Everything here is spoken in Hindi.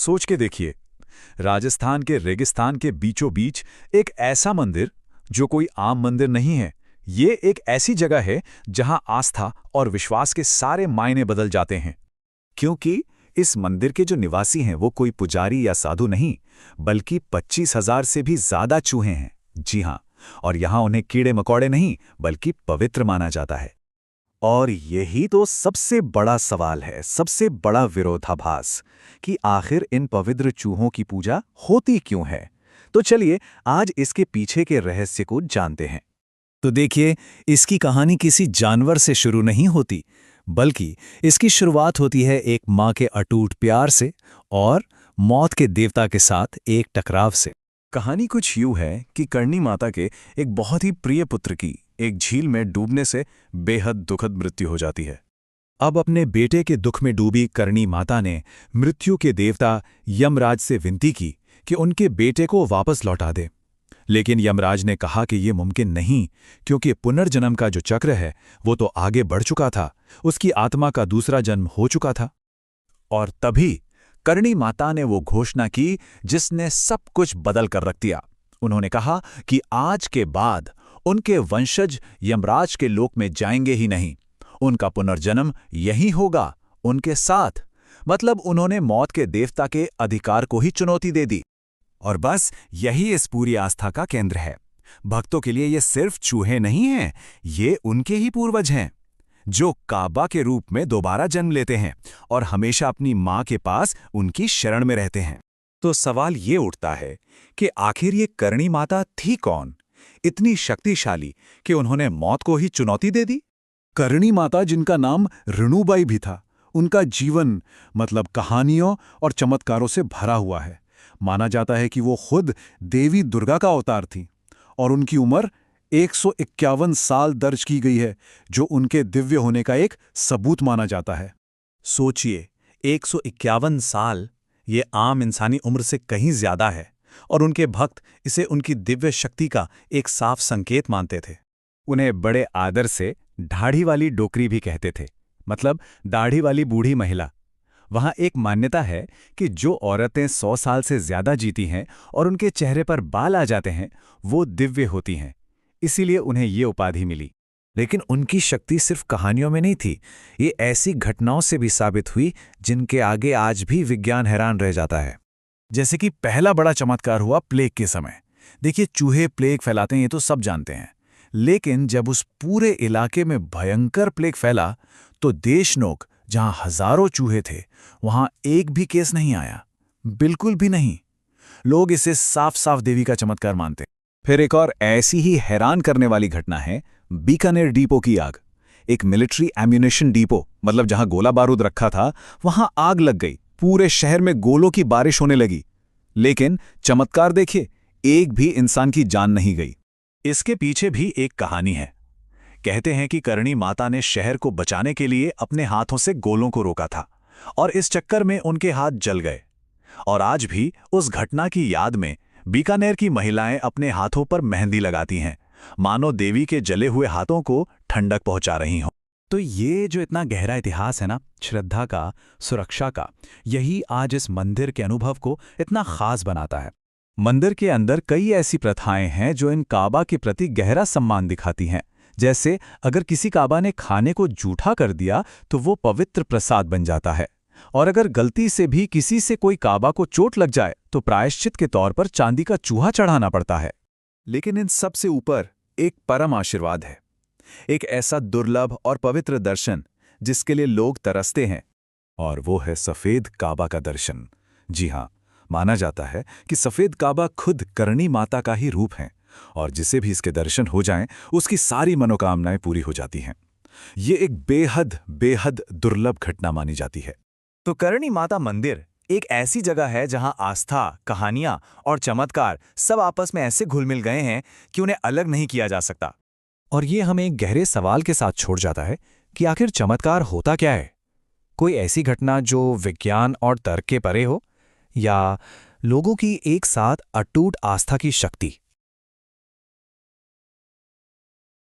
सोच के देखिए, राजस्थान के रेगिस्तान के बीचों बीच एक ऐसा मंदिर जो कोई आम मंदिर नहीं है। ये एक ऐसी जगह है जहां आस्था और विश्वास के सारे मायने बदल जाते हैं। क्योंकि इस मंदिर के जो निवासी हैं वो कोई पुजारी या साधु नहीं, बल्कि 25,000 से भी ज्यादा चूहे हैं। जी हां, और यहां उन्हें कीड़े मकोड़े नहीं बल्कि पवित्र माना जाता है। और यही तो सबसे बड़ा सवाल है, सबसे बड़ा विरोधाभास, कि आखिर इन पवित्र चूहों की पूजा होती क्यों है। तो चलिए आज इसके पीछे के रहस्य को जानते हैं। तो देखिए, इसकी कहानी किसी जानवर से शुरू नहीं होती, बल्कि इसकी शुरुआत होती है एक माँ के अटूट प्यार से और मौत के देवता के साथ एक टकराव से। कहानी कुछ यूं है कि करणी माता के एक बहुत ही प्रिय पुत्र की एक झील में डूबने से बेहद दुखद मृत्यु हो जाती है। अब अपने बेटे के दुख में डूबी करणी माता ने मृत्यु के देवता यमराज से विनती की कि उनके बेटे को वापस लौटा दे। लेकिन यमराज ने कहा कि यह मुमकिन नहीं, क्योंकि पुनर्जन्म का जो चक्र है वो तो आगे बढ़ चुका था, उसकी आत्मा का दूसरा जन्म हो चुका था। और तभी करणी माता ने वो घोषणा की जिसने सब कुछ बदल कर रख दिया। उन्होंने कहा कि आज के बाद उनके वंशज यमराज के लोक में जाएंगे ही नहीं, उनका पुनर्जन्म यही होगा उनके साथ। मतलब उन्होंने मौत के देवता के अधिकार को ही चुनौती दे दी। और बस यही इस पूरी आस्था का केंद्र है। भक्तों के लिए ये सिर्फ चूहे नहीं हैं, ये उनके ही पूर्वज हैं, जो काबा के रूप में दोबारा जन्म लेते हैं और हमेशा अपनी मां के पास उनकी शरण में रहते हैं। तो सवाल ये उठता है कि आखिर ये करणी माता थी कौन, इतनी शक्तिशाली कि उन्होंने मौत को ही चुनौती दे दी। करणी माता, जिनका नाम रेणुबाई भी था, उनका जीवन मतलब कहानियों और चमत्कारों से भरा हुआ है। माना जाता है कि वो खुद देवी दुर्गा का अवतार थी और उनकी उम्र 151 साल दर्ज की गई है, जो उनके दिव्य होने का एक सबूत माना जाता है। सोचिए, 151 साल, ये आम इंसानी उम्र से कहीं ज्यादा है, और उनके भक्त इसे उनकी दिव्य शक्ति का एक साफ संकेत मानते थे। उन्हें बड़े आदर से दाढ़ी वाली डोकरी भी कहते थे, मतलब दाढ़ी वाली बूढ़ी महिला। वहां एक मान्यता है कि जो औरतें 100 साल से ज्यादा जीती हैं और उनके चेहरे पर बाल आ जाते हैं, वो दिव्य होती हैं, इसीलिए उन्हें ये उपाधि मिली। लेकिन उनकी शक्ति सिर्फ कहानियों में नहीं थी, ये ऐसी घटनाओं से भी साबित हुई जिनके आगे आज भी विज्ञान हैरान रह जाता है। जैसे कि पहला बड़ा चमत्कार हुआ प्लेग के समय। देखिए, चूहे प्लेग फैलाते हैं ये तो सब जानते हैं, लेकिन जब उस पूरे इलाके में भयंकर प्लेग फैला तो देशनोक, जहां हजारों चूहे थे, वहां एक भी केस नहीं आया, बिल्कुल भी नहीं। लोग इसे साफ साफ देवी का चमत्कार मानते। फिर एक और ऐसी ही हैरान करने वाली घटना है बीकानेर डिपो की आग। एक मिलिट्री एम्यूनेशन डिपो, मतलब जहां गोला बारूद रखा था, वहां आग लग गई। पूरे शहर में गोलों की बारिश होने लगी, लेकिन चमत्कार देखिए, एक भी इंसान की जान नहीं गई। इसके पीछे भी एक कहानी है। कहते हैं कि करणी माता ने शहर को बचाने के लिए अपने हाथों से गोलों को रोका था, और इस चक्कर में उनके हाथ जल गए। और आज भी उस घटना की याद में बीकानेर की महिलाएं अपने हाथों पर मेहंदी लगाती हैं, मानो देवी के जले हुए हाथों को ठंडक पहुंचा रही हों। तो ये जो इतना गहरा इतिहास है ना, श्रद्धा का, सुरक्षा का, यही आज इस मंदिर के अनुभव को इतना खास बनाता है। मंदिर के अंदर कई ऐसी प्रथाएं हैं जो इन काबा के प्रति गहरा सम्मान दिखाती हैं। जैसे अगर किसी काबा ने खाने को जूठा कर दिया तो वो पवित्र प्रसाद बन जाता है, और अगर गलती से भी किसी से कोई काबा को चोट लग जाए तो प्रायश्चित के तौर पर चांदी का चूहा चढ़ाना पड़ता है। लेकिन इन सब से ऊपर एक परम आशीर्वाद है, एक ऐसा दुर्लभ और पवित्र दर्शन जिसके लिए लोग तरसते हैं, और वो है सफेद काबा का दर्शन। जी हां, माना जाता है कि सफेद काबा खुद करणी माता का ही रूप है, और जिसे भी इसके दर्शन हो जाएं, उसकी सारी मनोकामनाएं पूरी हो जाती हैं। ये एक बेहद बेहद दुर्लभ घटना मानी जाती है। तो करणी माता मंदिर एक ऐसी जगह है जहां आस्था, कहानियां और चमत्कार सब आपस में ऐसे घुल मिल गए हैं कि उन्हें अलग नहीं किया जा सकता। और ये हमें एक गहरे सवाल के साथ छोड़ जाता है कि आखिर चमत्कार होता क्या है? कोई ऐसी घटना जो विज्ञान और तर्क के परे हो, या लोगों की एक साथ अटूट आस्था की शक्ति?